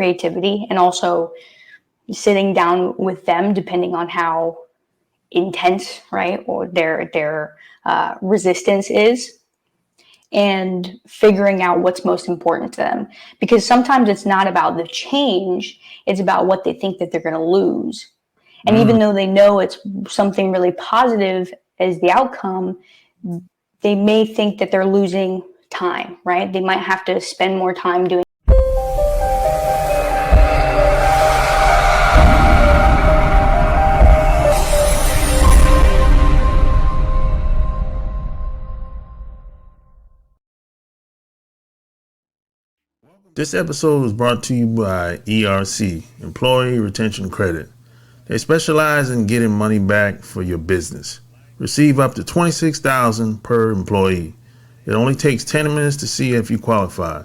creativity, and also sitting down with them, depending on how intense, right, or their resistance is, and figuring out what's most important to them. Because sometimes it's not about the change, it's about what they think that they're going to lose. And even though they know it's something really positive as the outcome, they may think that they're losing time, right? They might have to spend more time doing. This episode is brought to you by ERC, Employee Retention Credit. They specialize in getting money back for your business. Receive up to $26,000 per employee. It only takes 10 minutes to see if you qualify.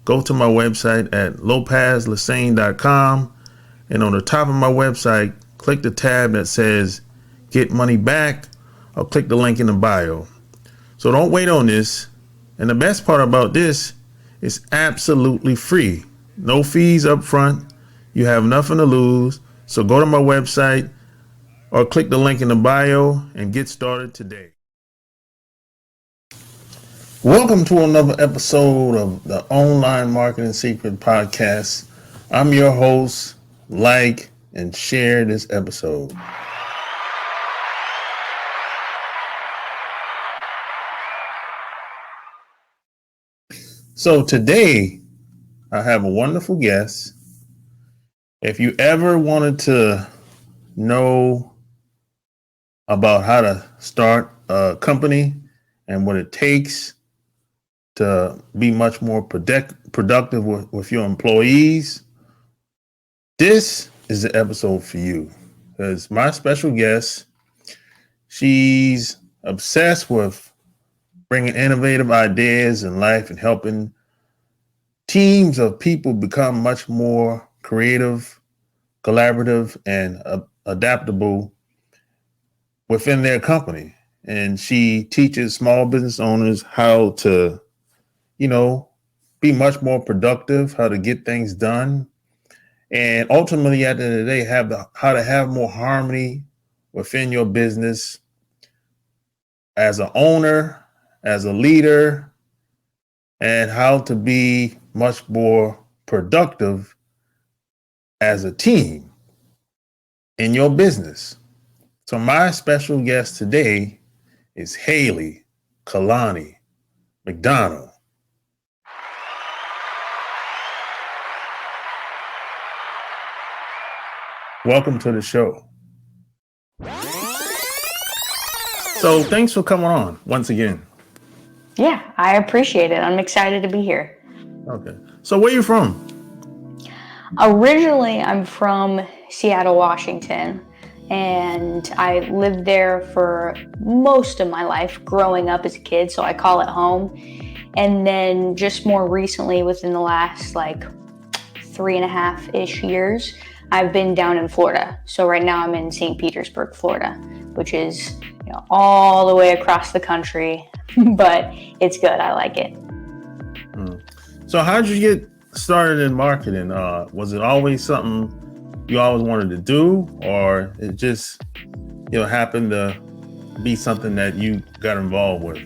Go to my website at lopezlassane.com, and on the top of my website, click the tab that says Get Money Back, or click the link in the bio. So don't wait on this. And the best part about this, it's absolutely free. No fees up front. You have nothing to lose. So go to my website or click the link in the bio and get started today. Welcome to another episode of the Online Marketing Secret Podcast. I'm your host. Like and share this episode. So today, I have a wonderful guest. If you ever wanted to know about how to start a company and what it takes to be much more productive with your employees, this is the episode for you. Because my special guest, she's obsessed with bringing innovative ideas in life and helping teams of people become much more creative, collaborative, and adaptable within their company. And she teaches small business owners how to, be much more productive, how to get things done, and ultimately at the end of the day, how to have more harmony within your business as an owner, as a leader, and how to be much more productive as a team in your business. So my special guest today is Haylee Kalani McDonald. Welcome to the show. So thanks for coming on once again. Yeah, I appreciate it. I'm excited to be here. Okay. So where are you from? Originally, I'm from Seattle, Washington, and I lived there for most of my life growing up as a kid, so I call it home. And then just more recently, within the last 3.5-ish years, I've been down in Florida. So right now I'm in St. Petersburg, Florida, which is all the way across the country, but it's good. I like it. So how did you get started in marketing? Was it always something you always wanted to do, or it just happened to be something that you got involved with?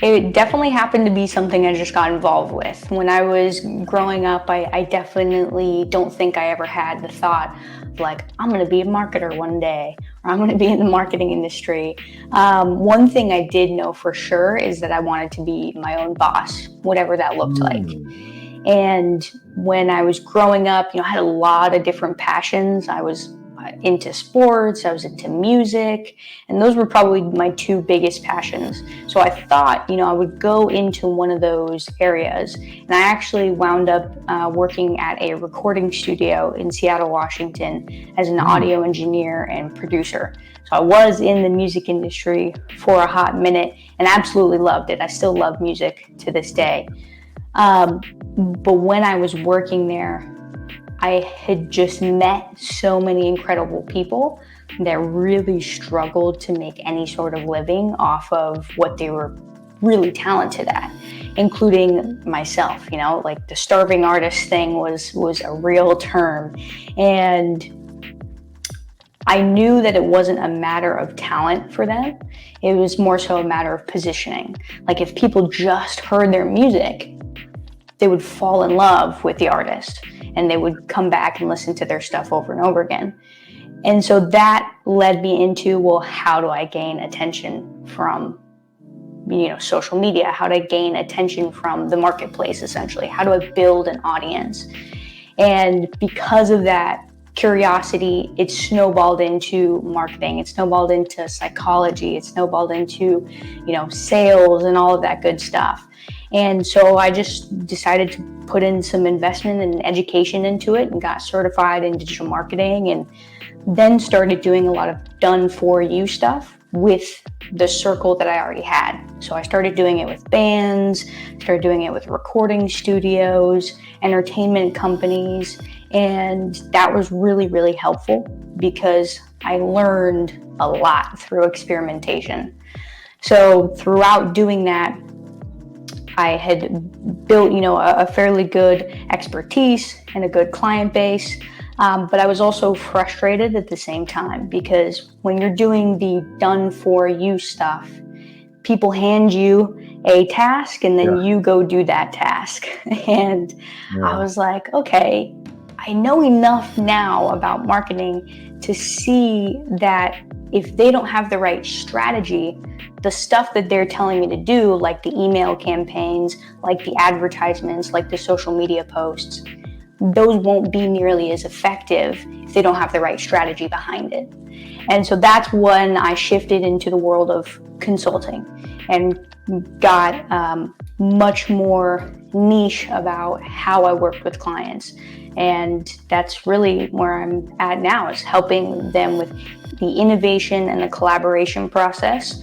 It definitely happened to be something I just got involved with. When I was growing up, I definitely don't think I ever had the thought of I'm going to be a marketer one day, or I'm going to be in the marketing industry. One thing I did know for sure is that I wanted to be my own boss, whatever that looked like. And when I was growing up, I had a lot of different passions. I was into sports, I was into music, and those were probably my two biggest passions. So I thought, I would go into one of those areas. And I actually wound up working at a recording studio in Seattle, Washington as an audio engineer and producer. So I was in the music industry for a hot minute and absolutely loved it. I still love music to this day. But when I was working there, I had just met so many incredible people that really struggled to make any sort of living off of what they were really talented at, including myself. Like the starving artist thing was a real term. And I knew that it wasn't a matter of talent for them. It was more so a matter of positioning. Like if people just heard their music, they would fall in love with the artist and they would come back and listen to their stuff over and over again. And so that led me into, well, how do I gain attention from, social media? How do I gain attention from the marketplace, essentially? How do I build an audience? And because of that curiosity, it snowballed into marketing. It snowballed into psychology. It snowballed into, sales and all of that good stuff. And so I just decided to put in some investment and education into it and got certified in digital marketing, and then started doing a lot of done for you stuff with the circle that I already had. So I started doing it with bands, started doing it with recording studios, entertainment companies, and that was really, really helpful because I learned a lot through experimentation. So throughout doing that, I had built, a fairly good expertise and a good client base. But I was also frustrated at the same time because when you're doing the done for you stuff, people hand you a task and then you go do that task. And I was like, okay, I know enough now about marketing to see that if they don't have the right strategy, the stuff that they're telling me to do, like the email campaigns, like the advertisements, like the social media posts, those won't be nearly as effective if they don't have the right strategy behind it. And so that's when I shifted into the world of consulting and got much more niche about how I worked with clients. And that's really where I'm at now, is helping them with the innovation and the collaboration process,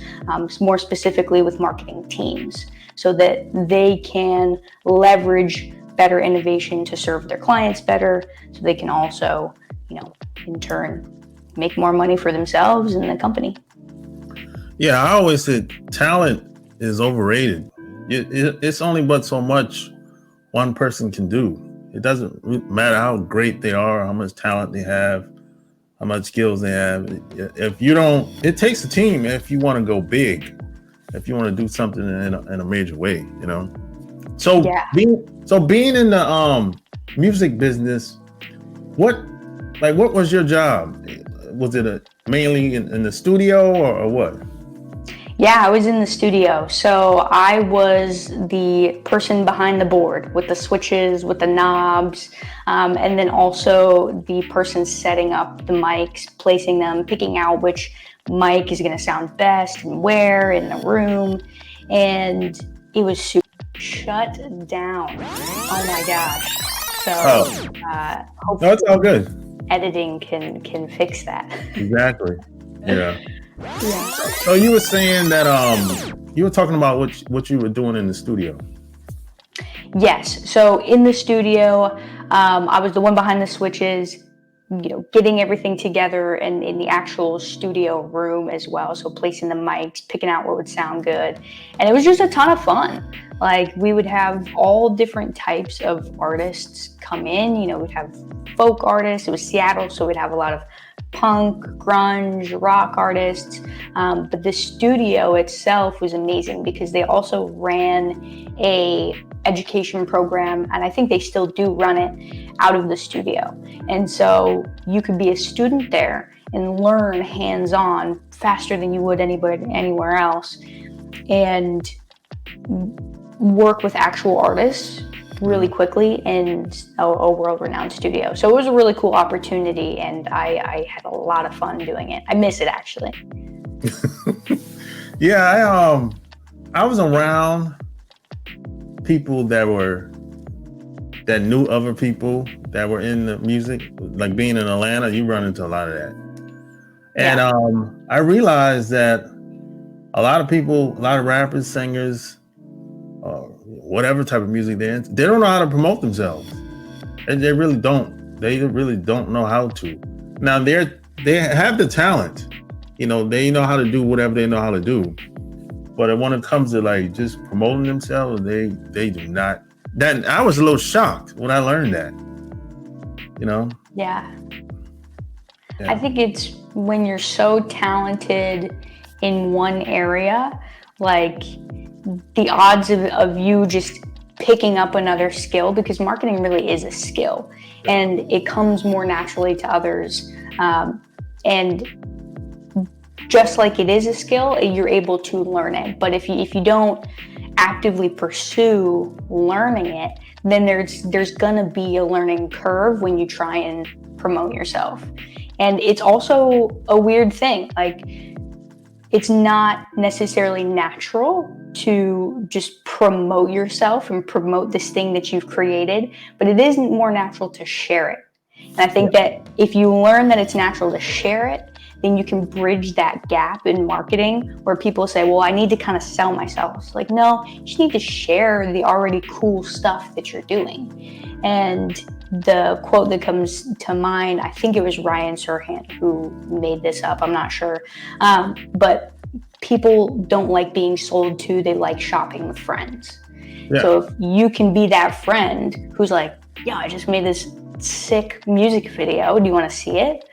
more specifically with marketing teams, so that they can leverage better innovation to serve their clients better, so they can also, in turn, make more money for themselves and the company. Yeah, I always said talent is overrated. It's only but so much one person can do. It doesn't matter how great they are, how much talent they have, how much skills they have. If you don't, it takes a team if you want to go big, if you want to do something in a major way, So being in the music business, what was your job? Was it mainly in the studio or what? Yeah, I was in the studio. So I was the person behind the board with the switches, with the knobs, and then also the person setting up the mics, placing them, picking out which mic is going to sound best and where in the room. And it was super shut down. Oh my gosh. So hopefully it's all good. Editing can fix that. Exactly. Yeah. Yeah. So you were saying that you were talking about what you were doing in the studio. Yes. So in the studio, I was the one behind the switches, getting everything together and in the actual studio room as well. So placing the mics, picking out what would sound good. And it was just a ton of fun. Like we would have all different types of artists come in. We'd have folk artists. It was Seattle, so we'd have a lot of punk, grunge, rock artists. But the studio itself was amazing because they also ran a education program, and I think they still do run it out of the studio. And so you could be a student there and learn hands-on faster than you would anywhere else, and work with actual artists really quickly in a world-renowned studio. So it was a really cool opportunity, and I had a lot of fun doing it. I miss it, actually. Yeah, I was around people that knew other people that were in the music. Like being in Atlanta, you run into a lot of that. And I realized that a lot of people, a lot of rappers, singers, whatever type of music they're into, they don't know how to promote themselves. They really don't. They really don't know how to. Now they have the talent. They know how to do whatever they know how to do. But when it comes to like just promoting themselves, they do not. That I was a little shocked when I learned that. You know? Yeah. Yeah. I think it's when you're so talented in one area, like the odds of you just picking up another skill, because marketing really is a skill and it comes more naturally to others. And just like it is a skill, you're able to learn it. But if you don't actively pursue learning it, then there's gonna be a learning curve when you try and promote yourself. And it's also a weird thing. Like, it's not necessarily natural to just promote yourself and promote this thing that you've created, but it is more natural to share it. And I think that if you learn that it's natural to share it, then you can bridge that gap in marketing where people say, well, I need to kind of sell myself. It's like, no, you just need to share the already cool stuff that you're doing. And the quote that comes to mind, I think it was Ryan Serhant who made this up, I'm not sure. But people don't like being sold to, they like shopping with friends. Yeah. So if you can be that friend who's like, yeah, I just made this sick music video, do you want to see it?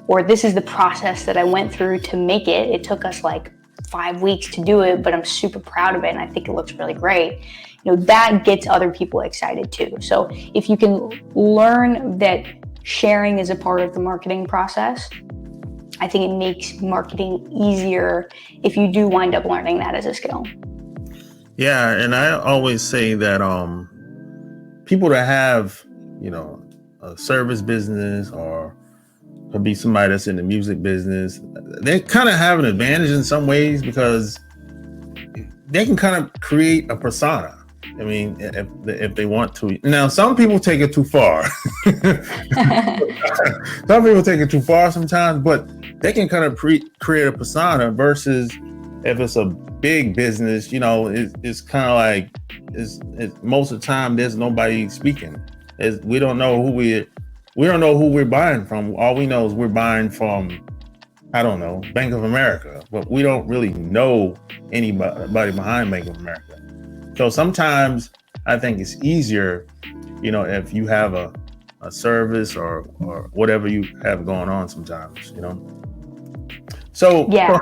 Or this is the process that I went through to make it. It took us like 5 weeks to do it, but I'm super proud of it and I think it looks really great. You know, that gets other people excited too. So if you can learn that sharing is a part of the marketing process, I think it makes marketing easier if you do wind up learning that as a skill. Yeah, and I always say that people that have, you know, a service business or could be somebody that's in the music business, they kind of have an advantage in some ways because they can kind of create a persona. I mean, if they want to. Now, some people take it too far. Some people take it too far sometimes, but they can kind of create a persona versus if it's a big business, you know, it's kind of like most of the time there's nobody speaking. We don't know who we're buying from. All we know is we're buying from, I don't know, Bank of America, but we don't really know anybody behind Bank of America. So sometimes I think it's easier, you know, if you have a service or whatever you have going on sometimes, you know. So yeah.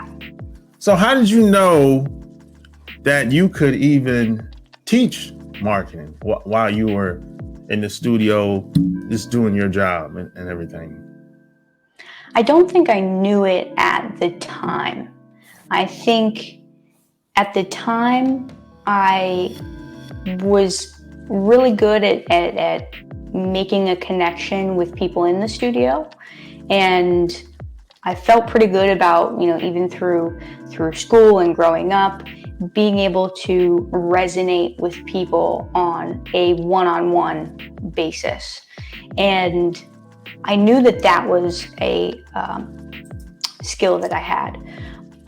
So how did you know that you could even teach marketing while you were in the studio, just doing your job and everything? I don't think I knew it at the time. I think at the time I was really good at making a connection with people in the studio, and I felt pretty good about, you know, even through school and growing up, being able to resonate with people on a one-on-one basis. And I knew that that was a skill that I had,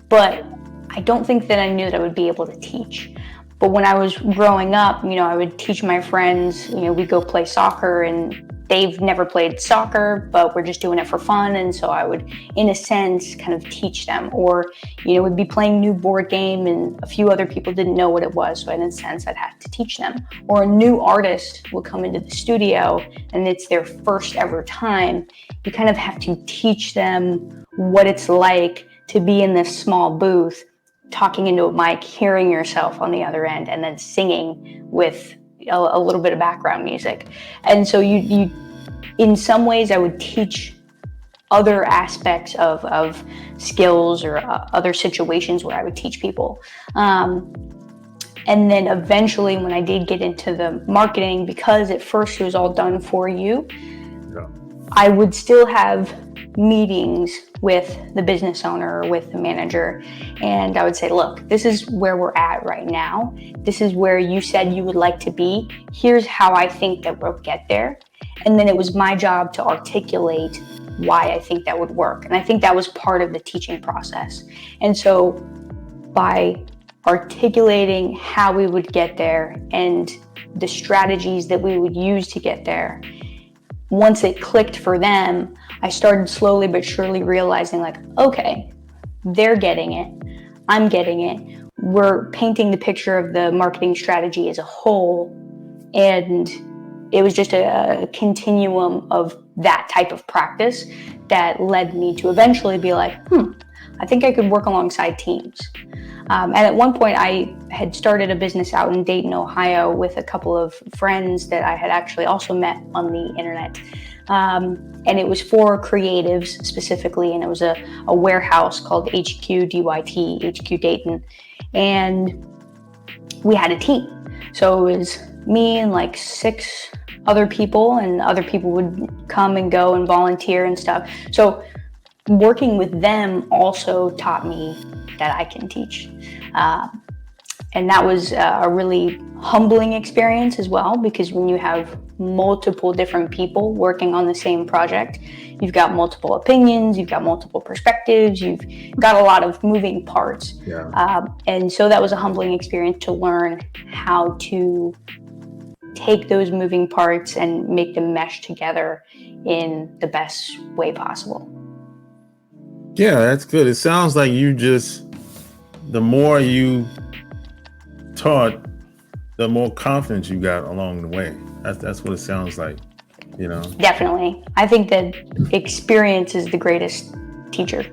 but I don't think that I knew that I would be able to teach. But when I was growing up, you know, I would teach my friends, you know, we'd go play soccer and they've never played soccer, but we're just doing it for fun. And so I would, in a sense, kind of teach them. Or, you know, we'd be playing a new board game and a few other people didn't know what it was. So in a sense, I'd have to teach them. Or a new artist would come into the studio and it's their first ever time. You kind of have to teach them what it's like to be in this small booth, talking into a mic, hearing yourself on the other end, and then singing with a little bit of background music. And so you in some ways I would teach other aspects of skills or other situations where I would teach people. And then eventually when I did get into the marketing, because at first it was all done for you, I would still have meetings with the business owner or with the manager. And I would say, look, this is where we're at right now. This is where you said you would like to be. Here's how I think that we'll get there. And then it was my job to articulate why I think that would work. And I think that was part of the teaching process. And so by articulating how we would get there and the strategies that we would use to get there, once it clicked for them, I started slowly but surely realizing like, okay, they're getting it. I'm getting it. We're painting the picture of the marketing strategy as a whole. And it was just a continuum of that type of practice that led me to eventually be like, I think I could work alongside teams. And at one point, I had started a business out in Dayton, Ohio, with a couple of friends that I had actually also met on the internet. And it was for creatives specifically, and it was a warehouse called HQ DYT, HQ Dayton. And we had a team. So it was me and like 6 other people, and other people would come and go and volunteer and stuff. So working with them also taught me that I can teach. And that was a really humbling experience as well, because when you have multiple different people working on the same project, you've got multiple opinions, you've got multiple perspectives, you've got a lot of moving parts. Yeah. And so that was a humbling experience to learn how to take those moving parts and make them mesh together in the best way possible. Yeah, that's good. It sounds like the more you taught, the more confidence you got along the way. That's what it sounds like, you know? Definitely. I think that experience is the greatest teacher.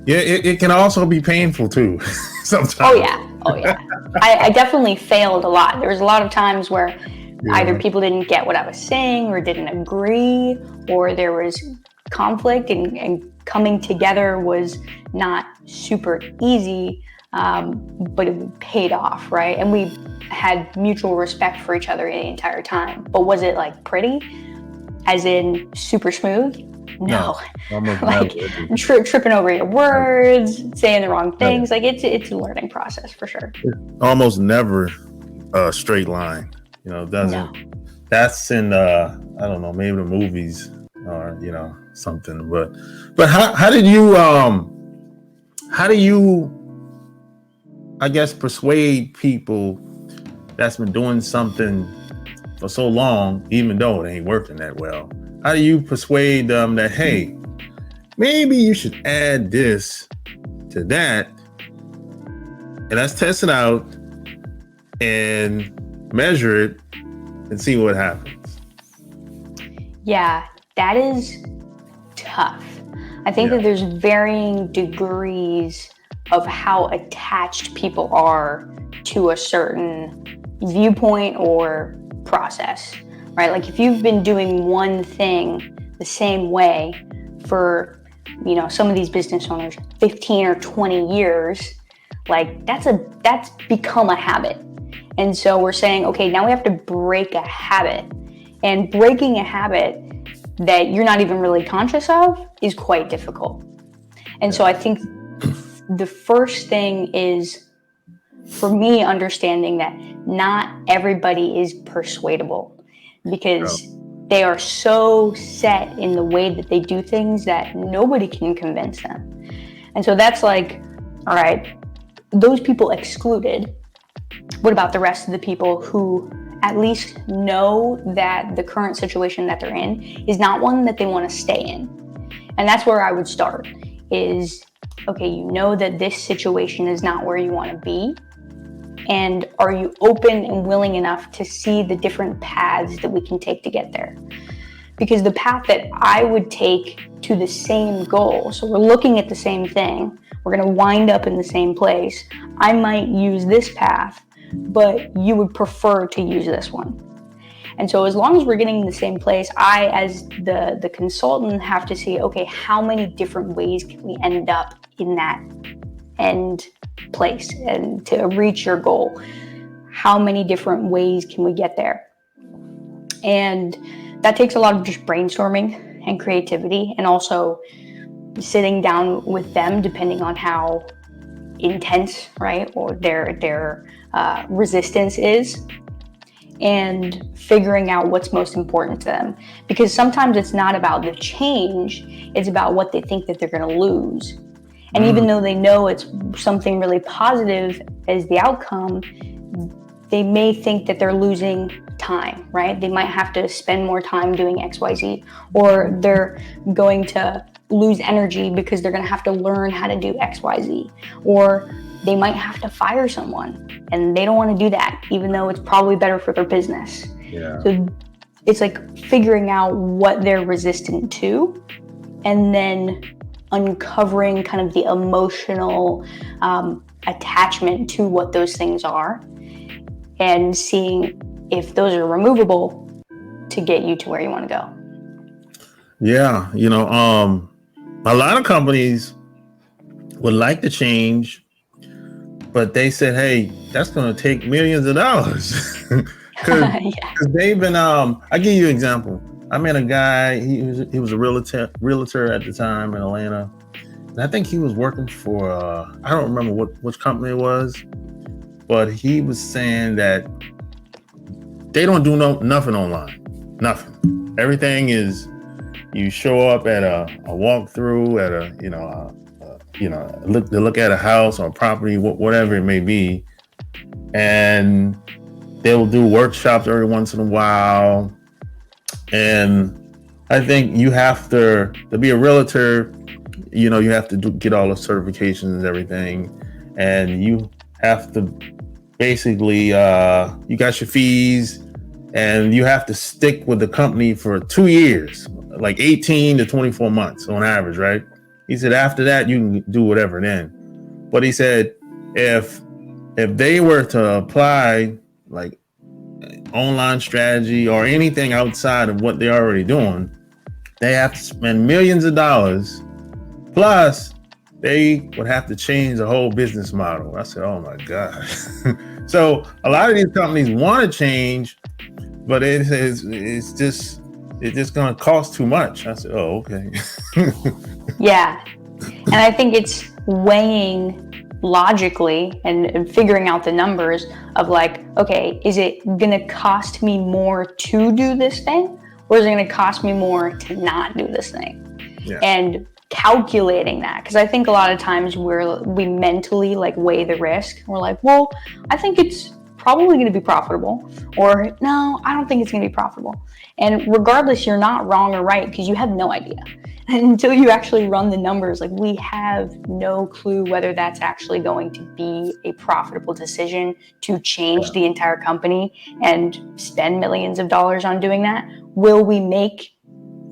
Yeah, it can also be painful too, sometimes. Oh yeah. I definitely failed a lot. There was a lot of times where either people didn't get what I was saying or didn't agree, or there was conflict, and coming together was not super easy, but it paid off, right? And we had mutual respect for each other the entire time. But was it like pretty? As in super smooth? No. Like tripping over your words, saying the wrong things. Like it's a learning process for sure. Almost never a straight line. You know, that's in I don't know, maybe the movies or, you know, something. But how do you I guess persuade people that's been doing something for so long, even though it ain't working that well? How do you persuade them that, hey, maybe you should add this to that, and let's test it out and measure it and see what happens? Yeah, that is tough. I think that there's varying degrees of how attached people are to a certain viewpoint or process, right? Like if you've been doing one thing the same way for, you know, some of these business owners, 15 or 20 years, like that's become a habit. And so we're saying, okay, now we have to break a habit. And breaking a habit that you're not even really conscious of is quite difficult. And so I think the first thing is, for me, understanding that not everybody is persuadable, because they are so set in the way that they do things that nobody can convince them. And so that's like, all right, those people excluded. What about the rest of the people who at least know that the current situation that they're in is not one that they want to stay in? And that's where I would start is, okay, you know that this situation is not where you want to be. And are you open and willing enough to see the different paths that we can take to get there? Because the path that I would take to the same goal, so we're looking at the same thing, we're going to wind up in the same place. I might use this path, but you would prefer to use this one. And so as long as we're getting in the same place, I, as the consultant, have to see, okay, how many different ways can we end up in that end place and to reach your goal? How many different ways can we get there? And that takes a lot of just brainstorming and creativity, and also sitting down with them, depending on how intense, right, or their resistance is, and figuring out what's most important to them. Because sometimes it's not about the change, it's about what they think that they're going to lose. And even though they know it's something really positive as the outcome, they may think that they're losing time, right? They might have to spend more time doing XYZ, or they're going to lose energy because they're going to have to learn how to do XYZ, or they might have to fire someone and they don't want to do that, even though it's probably better for their business. Yeah. So it's like figuring out what they're resistant to, and then uncovering kind of the emotional attachment to what those things are, and seeing if those are removable to get you to where you want to go. Yeah. A lot of companies would like to change, but they said, hey, that's going to take millions of dollars. Because they've been, I'll give you an example. I met a guy, he was a realtor at the time in Atlanta. And I think he was working for, I don't remember which company it was, but he was saying that they don't do nothing online, nothing. Everything is, you show up at a walkthrough, at look at a house or a property, whatever it may be, and they'll do workshops every once in a while. And I think you have to be a realtor, you have to get all the certifications and everything. And you have to basically, you got your fees, and you have to stick with the company for 2 years, like 18 to 24 months on average, right? He said, after that, you can do whatever then. But he said, if they were to apply like online strategy or anything outside of what they're already doing, they have to spend millions of dollars, plus they would have to change the whole business model. I said, oh my God. So a lot of these companies want to change, but it's just going to cost too much. I said, oh, okay. Yeah. And I think it's weighing logically and figuring out the numbers of like, okay, is it going to cost me more to do this thing, or is it going to cost me more to not do this thing? Yeah. And calculating that, because I think a lot of times we mentally like weigh the risk. We're like, well, I think it's probably going to be profitable, or no, I don't think it's going to be profitable. And regardless, you're not wrong or right, because you have no idea. And until you actually run the numbers, like, we have no clue whether that's actually going to be a profitable decision to change the entire company and spend millions of dollars on doing that. Will we make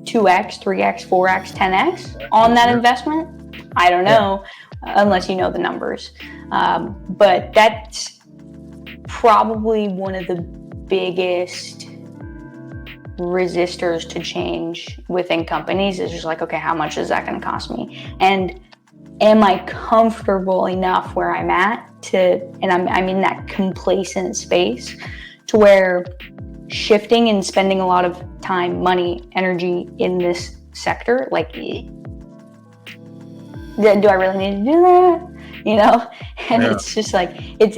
2x, 3x, 4x, 10x on that investment? I don't know, unless you know the numbers. But that's probably one of the biggest resistors to change within companies, is just like, okay, how much is that going to cost me? And am I comfortable enough where I'm at and I'm in that complacent space to where shifting and spending a lot of time, money, energy in this sector, like, do I really need to do that? And it's just like, it's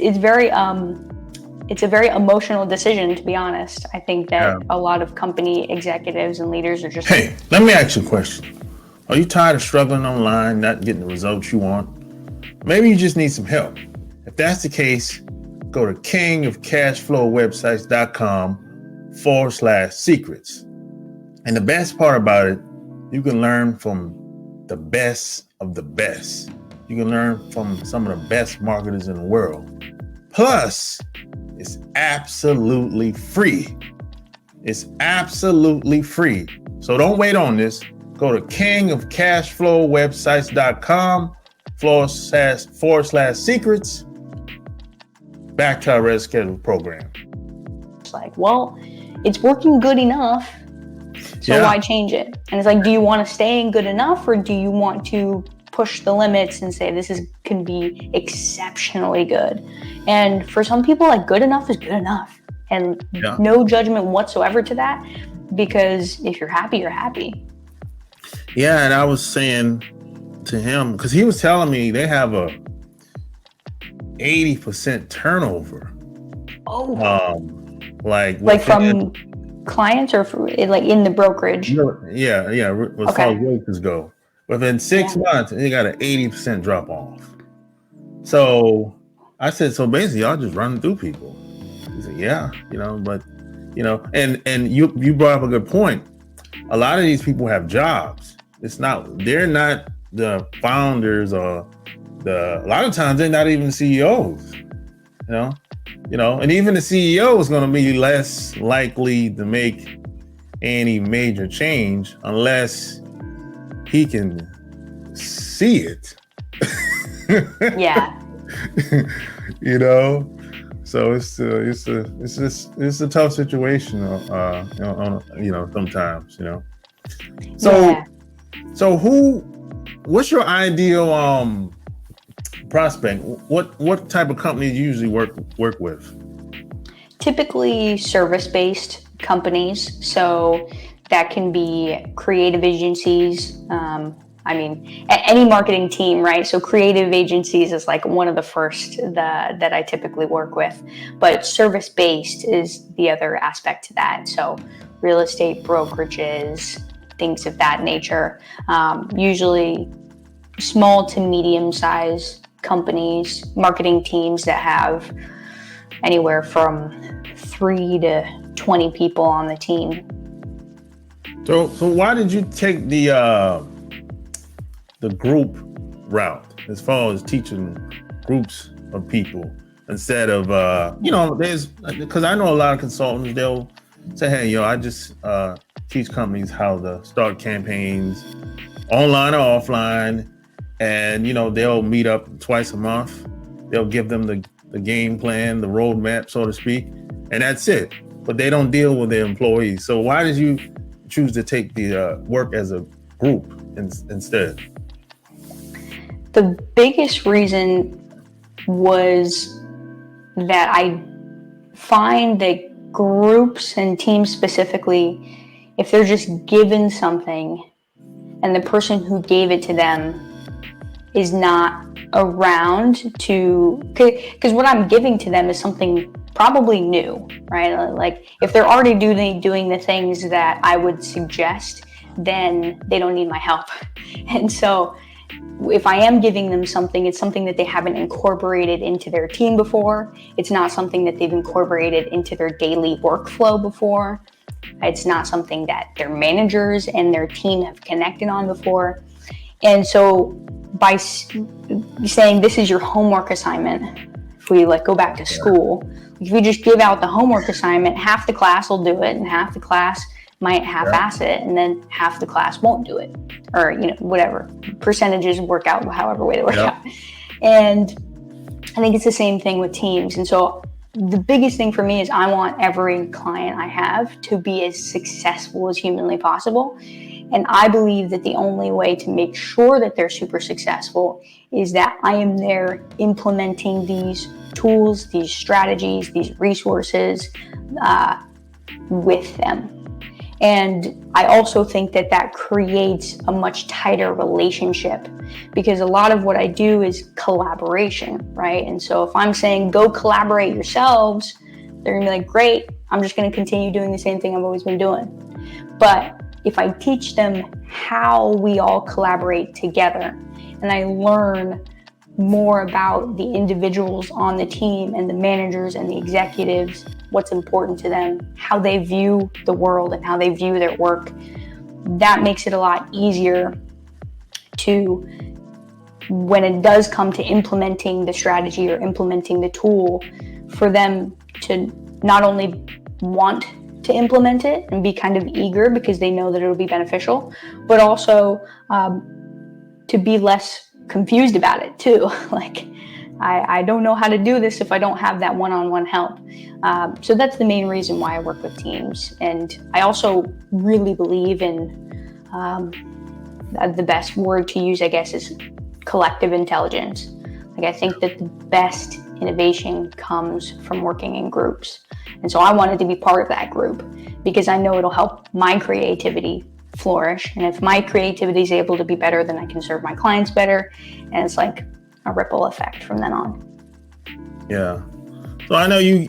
a very emotional decision, to be honest. I think that a lot of company executives and leaders are just hey, let me ask you a question. Are you tired of struggling online, not getting the results you want? Maybe you just need some help. If that's the case, go to kingofcashflowwebsites.com/secrets. And the best part about it, you can learn from the best of the best. You can learn from some of the best marketers in the world. Plus, it's absolutely free. It's absolutely free. So don't wait on this. Go to kingofcashflowwebsites.com/secrets. Back to our Red Schedule program. It's like, well, it's working good enough, so why change it? And it's like, do you want to stay in good enough, or do you want to push the limits and say this can be exceptionally good? And for some people, like, good enough is good enough, and no judgment whatsoever to that, because if you're happy, you're happy. Yeah, and I was saying to him, because he was telling me they have a 80% turnover. Oh, like from clients, or like in the brokerage? As far as brokers go. Within 6 months, they got an 80% drop off. So I said, so basically, y'all just running through people. He said, but And you brought up a good point. A lot of these people have jobs. They're not the founders, or a lot of times they're not even CEOs, and even the CEO is going to be less likely to make any major change unless he can see it. Yeah. So it's a tough situation, sometimes, So what's your ideal prospect? What type of companies you usually work with? Typically service-based companies. So that can be creative agencies. Any marketing team, right? So creative agencies is like one of the first that I typically work with, but service-based is the other aspect to that. So real estate brokerages, things of that nature. Usually small to medium-sized companies, marketing teams that have anywhere from 3 to 20 people on the team. So why did you take the group route as far as teaching groups of people instead of because I know a lot of consultants, they'll say, hey, I just teach companies how to start campaigns online or offline, and they'll meet up twice a month. They'll give them the game plan, the roadmap, so to speak, and that's it. But they don't deal with their employees. So why did you choose to take the work as a group instead? The biggest reason was that I find that groups and teams specifically, if they're just given something and the person who gave it to them is not around because what I'm giving to them is something probably new, right? Like if they're already doing the things that I would suggest, then they don't need my help. And so if I am giving them something, it's something that they haven't incorporated into their team before. It's not something that they've incorporated into their daily workflow before. It's not something that their managers and their team have connected on before. And so by saying this is your homework assignment, if we go back to school, if we just give out the homework assignment, half the class will do it and half the class might half-ass it, and then half the class won't do it, or whatever percentages work out, however way they work out. And I think it's the same thing with teams. And so the biggest thing for me is I want every client I have to be as successful as humanly possible. And I believe that the only way to make sure that they're super successful is that I am there implementing these tools, these strategies, these resources with them. And I also think that creates a much tighter relationship, because a lot of what I do is collaboration, right? And so if I'm saying go collaborate yourselves, they're gonna be like, great, I'm just gonna continue doing the same thing I've always been doing. But if I teach them how we all collaborate together, and I learn more about the individuals on the team and the managers and the executives, what's important to them, how they view the world and how they view their work, that makes it a lot easier to, when it does come to implementing the strategy or implementing the tool, for them to not only want to implement it and be kind of eager because they know that it'll be beneficial, but also to be less confused about it too. Like, I don't know how to do this if I don't have that one-on-one help. So that's the main reason why I work with teams. And I also really believe in the best word to use, I guess, is collective intelligence. Like, I think that the best innovation comes from working in groups. And so I wanted to be part of that group because I know it'll help my creativity flourish. And if my creativity is able to be better, then I can serve my clients better. And it's like a ripple effect from then on. Yeah. So I know you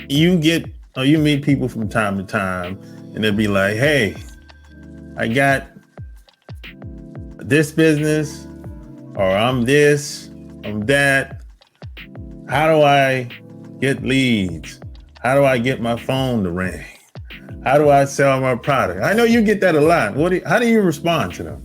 meet people from time to time and they'll be like, hey, I got this business, or I'm this, I'm that. How do I get leads? How do I get my phone to ring? How do I sell my product? I know you get that a lot. How do you respond to them?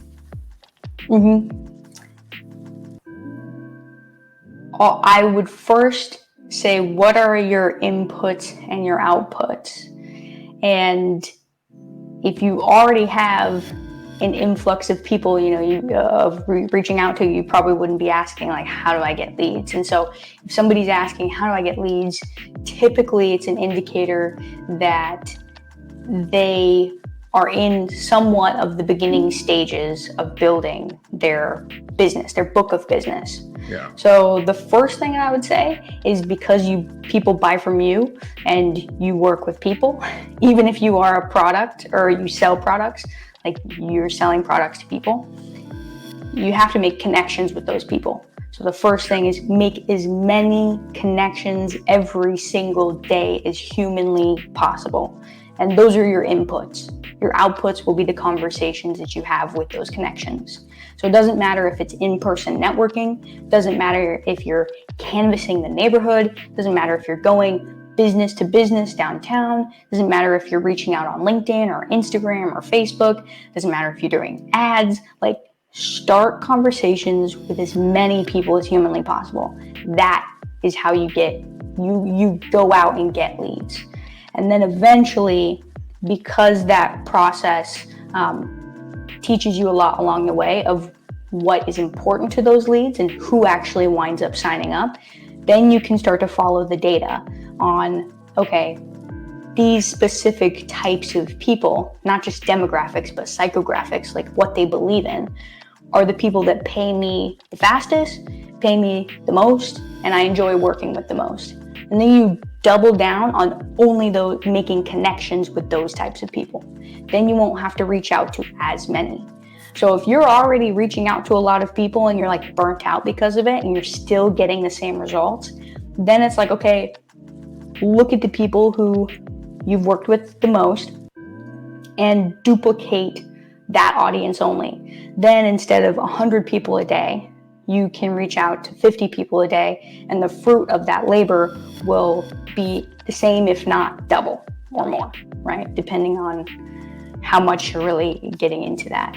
I would first say, what are your inputs and your outputs? And if you already have an influx of people, reaching out to you, you probably wouldn't be asking like, how do I get leads? And so if somebody's asking, how do I get leads? Typically it's an indicator that they are in somewhat of the beginning stages of building their business, their book of business. Yeah. So the first thing I would say is, because people buy from you and you work with people, even if you are a product or you sell products, like you're selling products to people, you have to make connections with those people. So the first thing is make as many connections every single day as humanly possible. And those are your inputs. Your outputs will be the conversations that you have with those connections. So it doesn't matter if it's in-person networking, doesn't matter if you're canvassing the neighborhood, doesn't matter if you're going business to business downtown, doesn't matter if you're reaching out on LinkedIn or Instagram or Facebook, doesn't matter if you're doing ads, like start conversations with as many people as humanly possible. That is how you go out and get leads. And then eventually, because that process teaches you a lot along the way of what is important to those leads and who actually winds up signing up, then you can start to follow the data on, okay, these specific types of people, not just demographics, but psychographics, like what they believe in, are the people that pay me the fastest, pay me the most, and I enjoy working with the most. And then you double down on only those, making connections with those types of people. Then you won't have to reach out to as many. So if you're already reaching out to a lot of people and you're like burnt out because of it and you're still getting the same results, then it's like, okay, look at the people who you've worked with the most and duplicate that audience only. Then instead of 100 people a day, you can reach out to 50 people a day, and the fruit of that labor will be the same, if not double or more, right? Depending on how much you're really getting into that.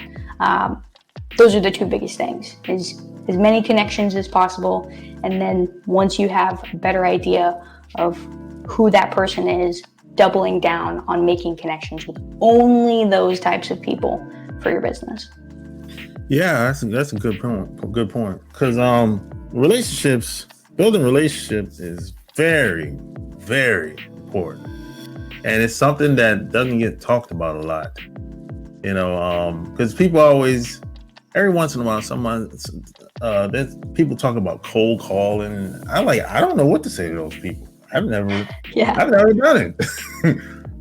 Those are the two biggest things, is as many connections as possible. And then once you have a better idea of who that person is, doubling down on making connections with only those types of people for your business. Yeah, that's a good point. A good point. Because building relationships is very, very important, and it's something that doesn't get talked about a lot. Because people always, every once in a while, there's people talk about cold calling. I don't know what to say to those people. I've never done it.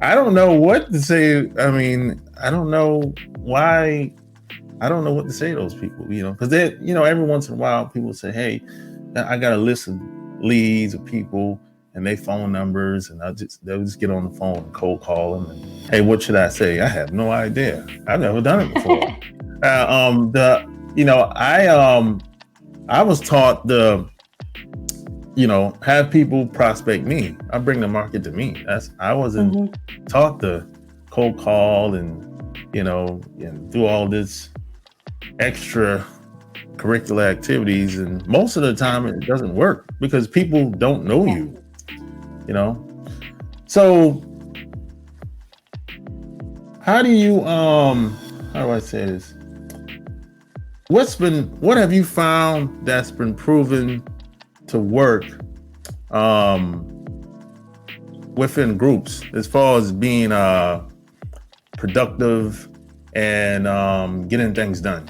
I don't know what to say. I mean, I don't know why. I don't know what to say to those people, because every once in a while people say, hey, I got a list of leads of people and their phone numbers, and they'll just get on the phone and cold call them. And, hey, what should I say? I have no idea. I've never done it before. I was taught have people prospect me. I bring the market to me. I wasn't taught to cold call and do all this extra curricular activities, and most of the time it doesn't work because people don't know you. So how do I say this? What have you found that's been proven to work within groups as far as being productive and getting things done?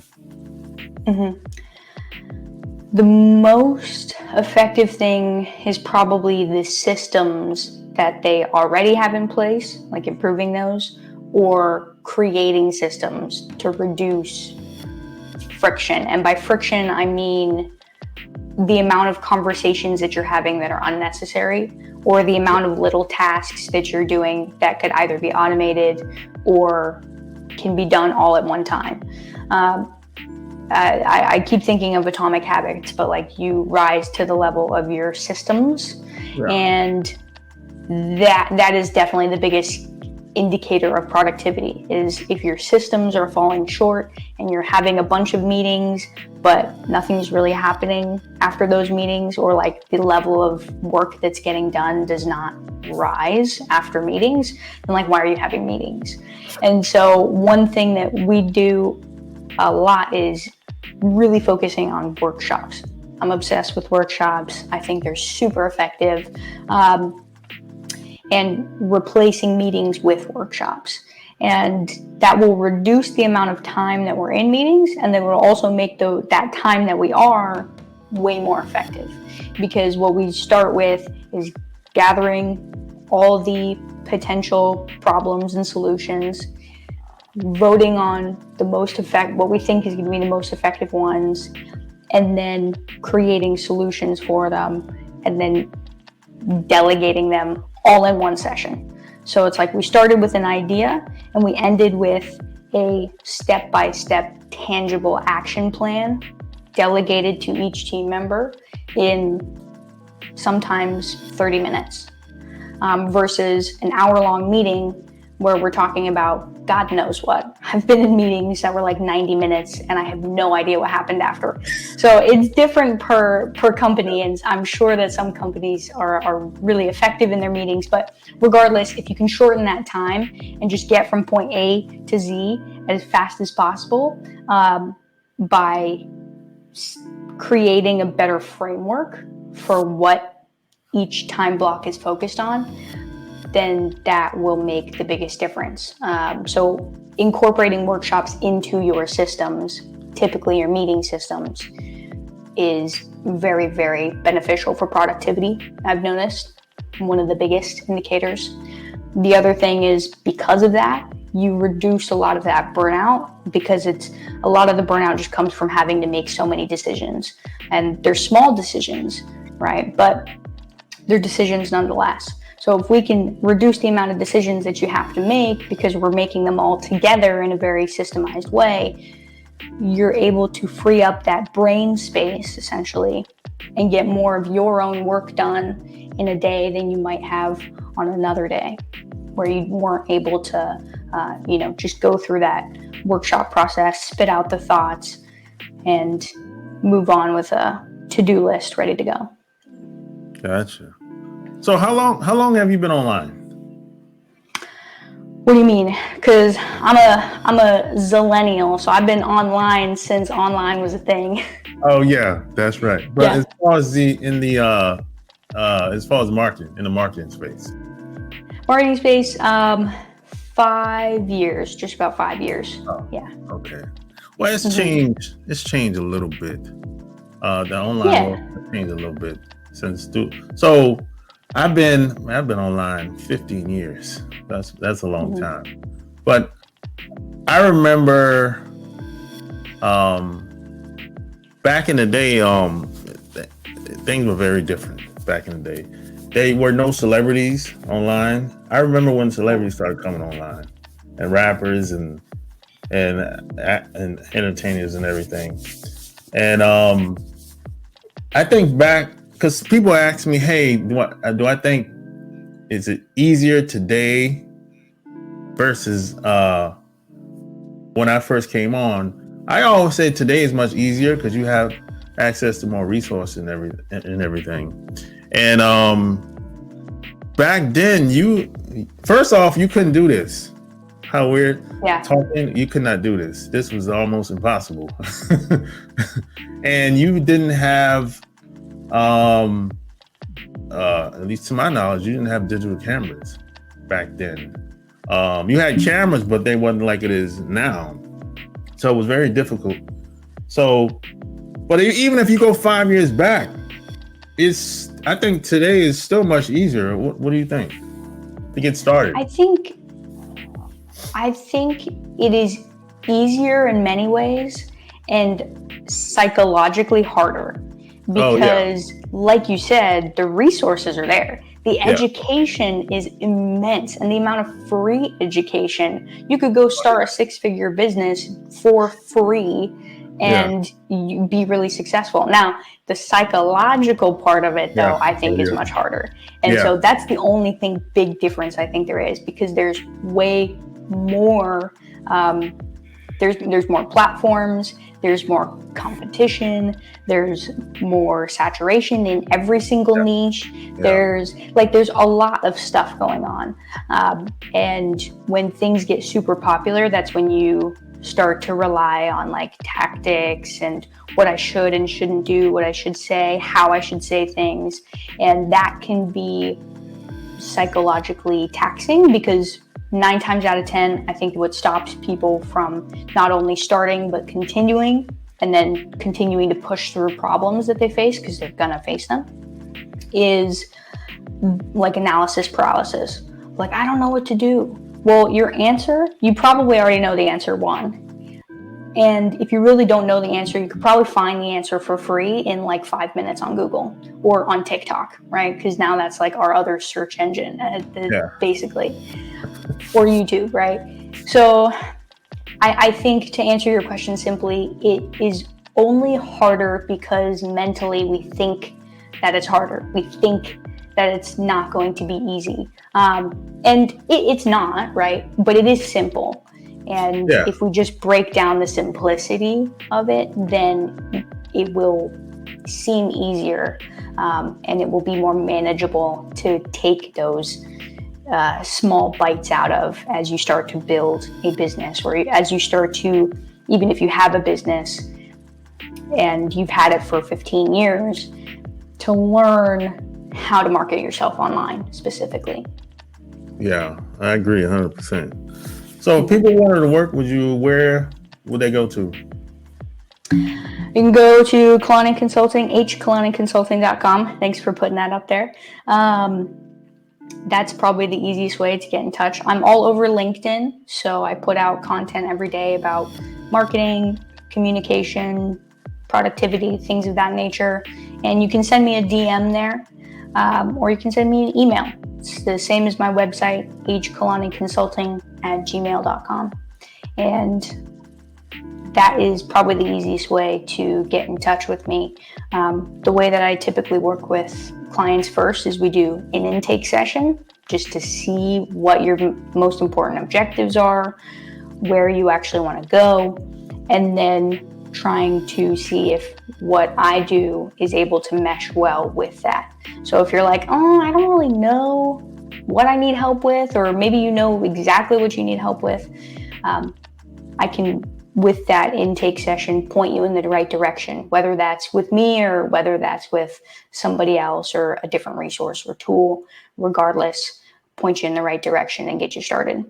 The most effective thing is probably the systems that they already have in place, like improving those, or creating systems to reduce friction. And by friction, I mean the amount of conversations that you're having that are unnecessary, or the amount of little tasks that you're doing that could either be automated or can be done all at one time. I keep thinking of Atomic Habits, but like you rise to the level of your systems. Yeah. And that is definitely the biggest indicator of productivity, is if your systems are falling short and you're having a bunch of meetings but nothing's really happening after those meetings, or like the level of work that's getting done does not rise after meetings, then like, why are you having meetings? And so one thing that we do a lot is really focusing on workshops. I'm obsessed with workshops. I think they're super effective. And replacing meetings with workshops. And that will reduce the amount of time that we're in meetings, and then will also make that time that we are way more effective. Because what we start with is gathering all the potential problems and solutions, voting on what we think is going to be the most effective ones, and then creating solutions for them, and then delegating them all in one session. So it's like we started with an idea and we ended with a step-by-step tangible action plan delegated to each team member in sometimes 30 minutes, versus an hour-long meeting where we're talking about God knows what. I've been in meetings that were like 90 minutes and I have no idea what happened after. So it's different per company, and I'm sure that some companies are really effective in their meetings, but regardless, if you can shorten that time and just get from point A to Z as fast as possible, by creating a better framework for what each time block is focused on, then that will make the biggest difference. So incorporating workshops into your systems, typically your meeting systems, is very, very beneficial for productivity. I've noticed one of the biggest indicators. The other thing is, because of that, you reduce a lot of that burnout, because a lot of the burnout just comes from having to make so many decisions, and they're small decisions, right? But they're decisions nonetheless. So if we can reduce the amount of decisions that you have to make, because we're making them all together in a very systemized way, you're able to free up that brain space essentially and get more of your own work done in a day than you might have on another day where you weren't able to, just go through that workshop process, spit out the thoughts, and move on with a to-do list ready to go. Gotcha. So how long have you been online? What do you mean? Because I'm a zillennial, so I've been online since online was a thing. Oh yeah, that's right. But as far as as far as marketing, in the marketing space. Marketing space, 5 years, just about 5 years. Oh, yeah. Okay. Well, it's changed. It's changed a little bit. The online world has changed a little bit since. So I've been online 15 years. That's a long time. But I remember back in the day, things were very different back in the day. There were no celebrities online. I remember when celebrities started coming online, and rappers and entertainers and everything. And I think back, because people ask me, hey, do I think, is it easier today versus when I first came on? I always say today is much easier because you have access to more resources and everything. And back then, first off, you couldn't do this. How weird. Talking, you could not do this. This was almost impossible. And you didn't have, at least to my knowledge, you didn't have digital cameras back then. You had cameras, but they wasn't like it is now. So it was very difficult. So, but even if you go 5 years back, I think today is still much easier. What do you think to get started? I think it is easier in many ways and psychologically harder, because like you said, the resources are there. The education is immense, and the amount of free education. You could go start a 6-figure business for free and you be really successful. Now, the psychological part of it, though, I think is much harder. And so that's the only big difference I think there is, because there's way more, there's more platforms, there's more competition, there's more saturation in every single niche. There's a lot of stuff going on. And when things get super popular, that's when you start to rely on like tactics and what I should and shouldn't do, what I should say, how I should say things. And that can be psychologically taxing, because 9 times out of 10, I think what stops people from not only starting, but continuing, and then continuing to push through problems that they face, because they're gonna face them, is like analysis paralysis. Like, I don't know what to do. Well, your answer, you probably already know the answer 1. And if you really don't know the answer, you could probably find the answer for free in like 5 minutes on Google or on TikTok, right? Because now that's like our other search engine, basically, or YouTube, right? So I think, to answer your question simply, it is only harder because mentally we think that it's harder. We think that it's not going to be easy. And it's not, right? But it is simple. And if we just break down the simplicity of it, then it will seem easier, and it will be more manageable to take those small bites out of as you start to build a business, or as you start to, even if you have a business and you've had it for 15 years, to learn how to market yourself online specifically. Yeah, I agree 100%. So if people wanted to work with you, where would they go to? You can go to Kalani Consulting, hkalaniconsulting.com. Thanks for putting that up there. That's probably the easiest way to get in touch. I'm all over LinkedIn, so I put out content every day about marketing, communication, productivity, things of that nature. And you can send me a DM there, or you can send me an email. It's the same as my website, hkalaniconsulting@gmail.com. And that is probably the easiest way to get in touch with me. The way that I typically work with clients first is we do an intake session just to see what your most important objectives are, where you actually want to go, and then trying to see if what I do is able to mesh well with that. So if you're like, oh, I don't really know what I need help with, or maybe you know exactly what you need help with, I can, with that intake session, point you in the right direction, whether that's with me or whether that's with somebody else or a different resource or tool. Regardless, point you in the right direction and get you started.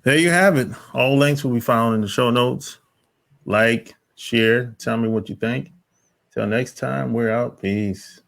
There you have it. All links will be found in the show notes. Like, share, tell me what you think. Till next time, we're out. Peace.